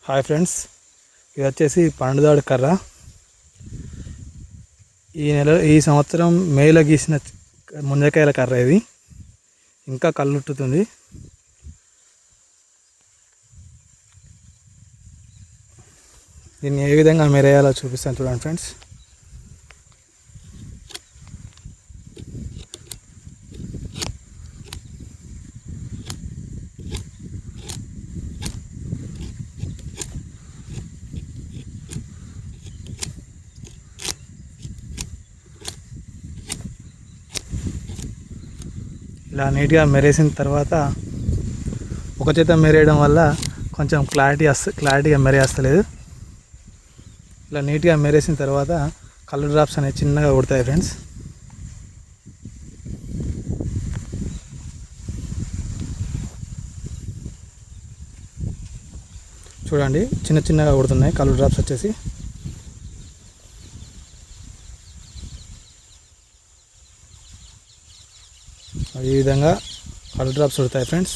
Hi friends, ఇది వచ్చేసి పండుదాడు కర్ర. ఈ సంవత్సరం మేలో గీసిన ముంజకాయల కర్ర ఇది. ఇంకా కళ్ళుట్టుతుంది. దీన్ని ఏ విధంగా మెరేయాలో చూపిస్తాను చూడండి ఫ్రెండ్స్. ఇలా నీట్గా మెరేసిన తర్వాత ఒక చేత మెరేయడం వల్ల కొంచెం క్లారిటీగా మెరేస్తలేదు. ఇలా నీట్గా మెరేసిన తర్వాత కలర్ డ్రాప్స్ అనేవి చిన్నగా కొడతాయి ఫ్రెండ్స్. చూడండి, చిన్నగా కొడుతున్నాయి కలర్ డ్రాప్స్ వచ్చేసి. ఈ విధంగా కలర్ డ్రాప్స్ కొడతాయి ఫ్రెండ్స్.